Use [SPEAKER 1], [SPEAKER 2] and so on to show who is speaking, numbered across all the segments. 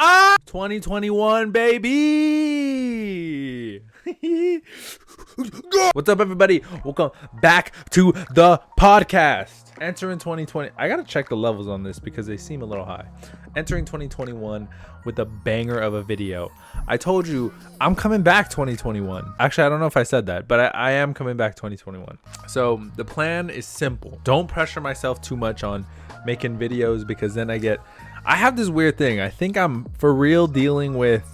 [SPEAKER 1] 2021, baby. What's up, everybody? Welcome back to the podcast. Entering 2020. I gotta check the levels on this because they seem a little high. Entering 2021 with a banger of a video. I told you I'm coming back 2021. Actually, I don't know if I said that, but I am coming back 2021. So the plan is simple. Don't pressure myself too much on making videos because then I have this weird thing. I think I'm for real dealing with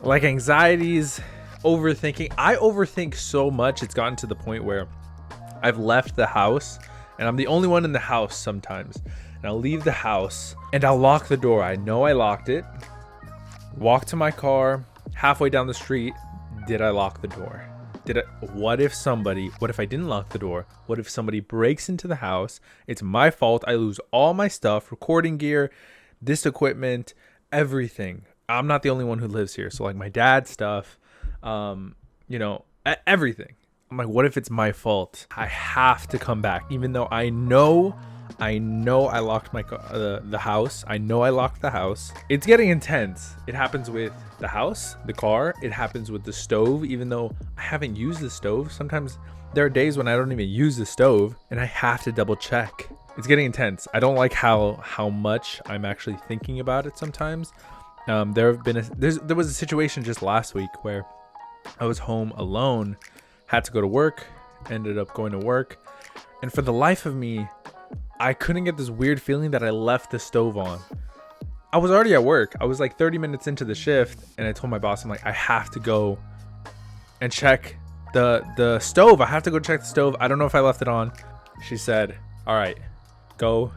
[SPEAKER 1] like anxieties, overthinking. I overthink so much it's gotten to the point where I've left the house and I'm the only one in the house sometimes. And I'll leave the house and I'll lock the door. I know I locked it. Walk to my car, halfway down the street. Did I lock the door? What if I didn't lock the door? What if somebody breaks into the house? It's my fault. I lose all my stuff, recording gear, this equipment, everything. I'm not the only one who lives here. So like my dad's stuff, everything. I'm like, what if it's my fault? I have to come back, even though I know I locked the house. I know I locked the house. It's getting intense. It happens with the house, the car. It happens with the stove, even though I haven't used the stove. Sometimes there are days when I don't even use the stove and I have to double check. It's getting intense. I don't like how much I'm actually thinking about it sometimes. There was a situation just last week where I was home alone, had to go to work, ended up going to work, and for the life of me, I couldn't get this weird feeling that I left the stove on. I was already at work. I was like 30 minutes into the shift, and I told my boss, I'm like, I have to go and check the stove. I have to go check the stove. I don't know if I left it on. She said, all right, go,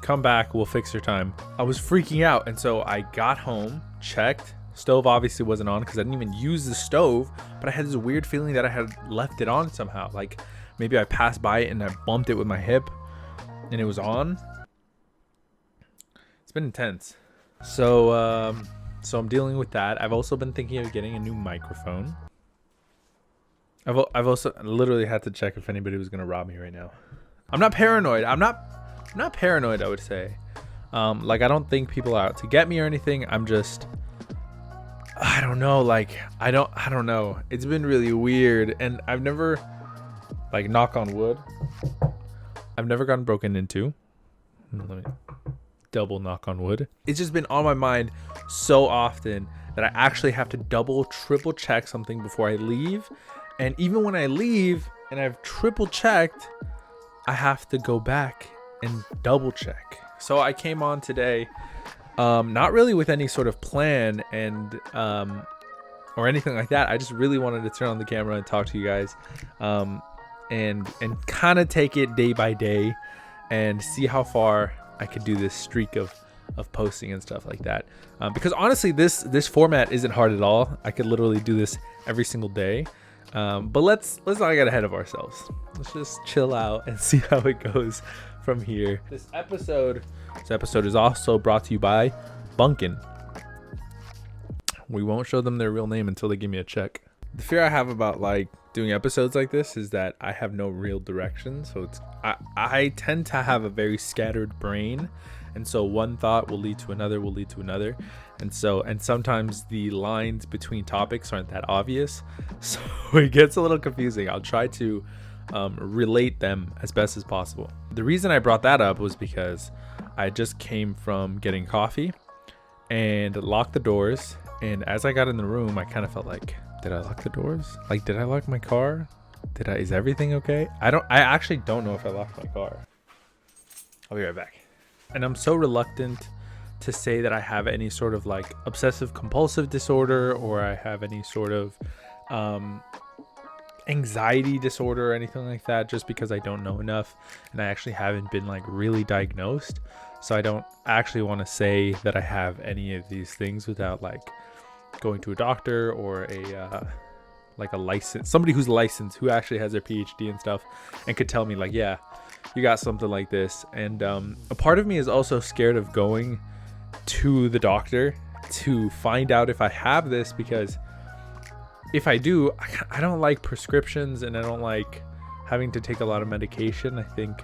[SPEAKER 1] come back, we'll fix your time. I was freaking out, and so I got home, checked. Stove obviously wasn't on because I didn't even use the stove, but I had this weird feeling that I had left it on somehow. Like maybe I passed by it and I bumped it with my hip and it was on. It's been intense. So I'm dealing with that. I've also been thinking of getting a new microphone. I've also literally had to check if anybody was gonna rob me right now. I'm not paranoid. I'm not paranoid, I would say. Like I don't think people are out to get me or anything. I'm just, I don't know. Like I don't know. It's been really weird, and I've never, like, knock on wood, I've never gotten broken into. Let me double knock on wood. It's just been on my mind so often that I actually have to triple check something before I leave. And even when I leave and I've triple checked, I have to go back and double check. So I came on today, not really with any sort of plan and or anything like that. I just really wanted to turn on the camera and talk to you guys. And kind of take it day by day and see how far I could do this streak of posting and stuff like that. Because honestly, this format isn't hard at all. I could literally do this every single day. But let's not get ahead of ourselves. Let's just chill out and see how it goes from here. This episode is also brought to you by Bunkin. We won't show them their real name until they give me a check. The fear I have about like doing episodes like this is that I have no real direction. So I tend to have a very scattered brain, and so one thought will lead to another, and sometimes the lines between topics aren't that obvious, so it gets a little confusing. I'll try to relate them as best as possible. The reason I brought that up was because I just came from getting coffee and locked the doors, and as I got in the room, I kind of felt like, did I lock the doors? Like, did I lock my car? Is everything okay? I actually don't know if I locked my car. I'll be right back. And I'm so reluctant to say that I have any sort of like obsessive compulsive disorder, or I have any sort of anxiety disorder or anything like that, just because I don't know enough and I actually haven't been like really diagnosed. So I don't actually want to say that I have any of these things without like going to a doctor or a license, somebody who's licensed, who actually has their PhD and stuff, and could tell me like, yeah, you got something like this. And a part of me is also scared of going to the doctor to find out if I have this, because if I do, I don't like prescriptions and I don't like having to take a lot of medication. I think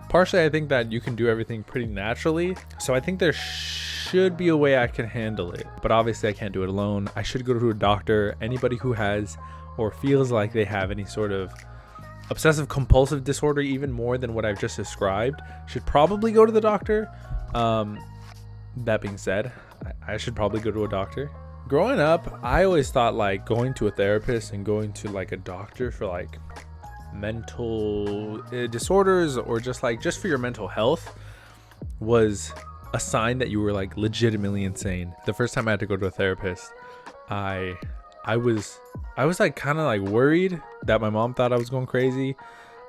[SPEAKER 1] partially that you can do everything pretty naturally, so I think there should be a way I can handle it, but obviously I can't do it alone. I should go to a doctor. Anybody who has or feels like they have any sort of obsessive compulsive disorder, even more than what I've just described, should probably go to the doctor. That being said, I should probably go to a doctor. Growing up, I always thought like going to a therapist and going to like a doctor for like mental disorders or just for your mental health was a sign that you were like legitimately insane. The first time I had to go to a therapist, I was like kind of like worried that my mom thought I was going crazy,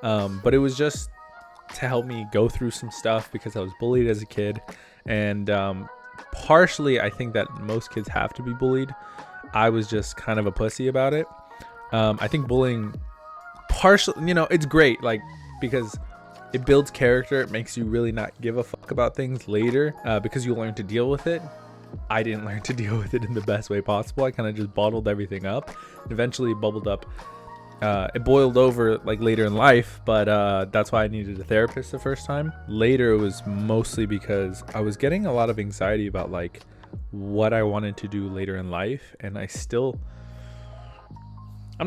[SPEAKER 1] but it was just to help me go through some stuff because I was bullied as a kid, and partially I think that most kids have to be bullied. I was just kind of a pussy about it. I think bullying partially, it's great, like, because it builds character. It makes you really not give a fuck about things later, because you learn to deal with it. I didn't learn to deal with it in the best way possible. I kind of just bottled everything up. Eventually bubbled up. It boiled over like later in life, but that's why I needed a therapist the first time. Later, it was mostly because I was getting a lot of anxiety about like what I wanted to do later in life, and I'm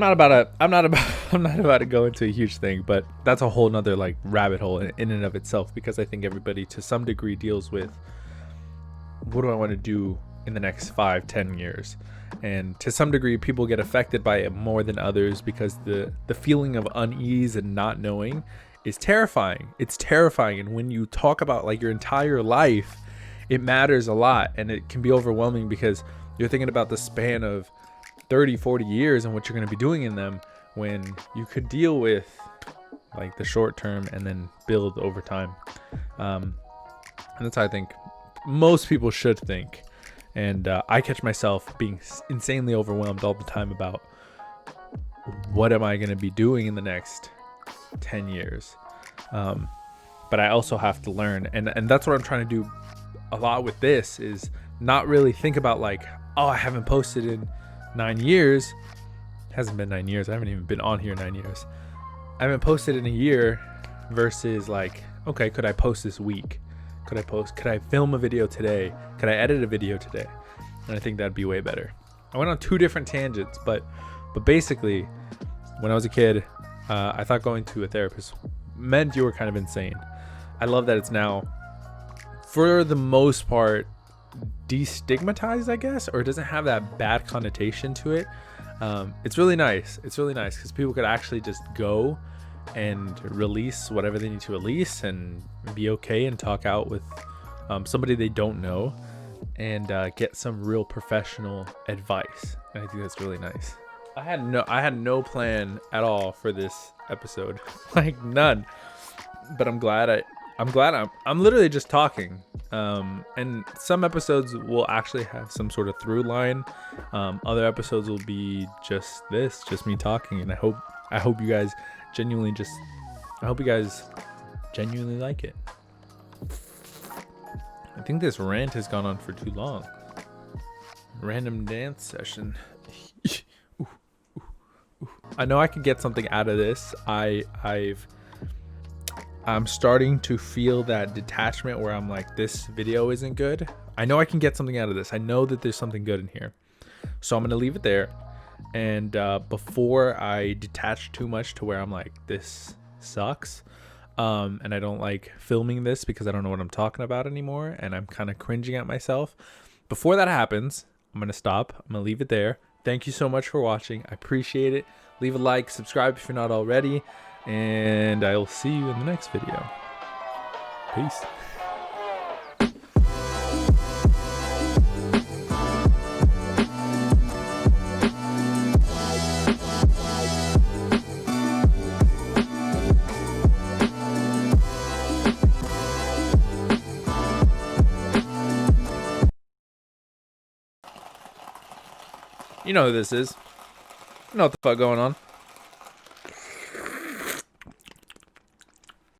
[SPEAKER 1] not about to go into a huge thing, but that's a whole nother like rabbit hole in and of itself, because I think everybody to some degree deals with what do I want to do in the next 5-10 years, and to some degree people get affected by it more than others, because the feeling of unease and not knowing is terrifying. It's terrifying, and when you talk about like your entire life, it matters a lot, and it can be overwhelming because you're thinking about the span of 30-40 years and what you're going to be doing in them, when you could deal with like the short term and then build over time. And that's how I think most people should think. And I catch myself being insanely overwhelmed all the time about what am I going to be doing in the next 10 years. But I also have to learn, and that's what I'm trying to do a lot with this, is not really think about like, oh, I haven't posted in 9 years. It hasn't been 9 years. I haven't even been on here 9 years. I haven't posted in a year, versus like, okay, could I post this week? Could I film a video today? Could I edit a video today? And I think that'd be way better. I went on 2 different tangents, but basically, when I was a kid, I thought going to a therapist meant you were kind of insane. I love that it's now, for the most part, destigmatized, I guess, or it doesn't have that bad connotation to it. It's really nice. It's really nice because people could actually just go and release whatever they need to release and be okay and talk out with somebody they don't know, and get some real professional advice. And I think that's really nice. I had no plan at all for this episode, like none. But I'm glad I'm literally just talking. And some episodes will actually have some sort of through line. Other episodes will be just me talking. And I hope you guys genuinely like it. I think this rant has gone on for too long. Random dance session. I know I could get something out of this. I'm starting to feel that detachment where I'm like, this video isn't good. I know I can get something out of this. I know that there's something good in here. So I'm going to leave it there. And before I detach too much to where I'm like, this sucks, and I don't like filming this because I don't know what I'm talking about anymore, and I'm kind of cringing at myself. Before that happens, I'm going to stop. I'm going to leave it there. Thank you so much for watching. I appreciate it. Leave a like, subscribe if you're not already, and I'll see you in the next video. Peace. You know who this is. You know what the fuck going on.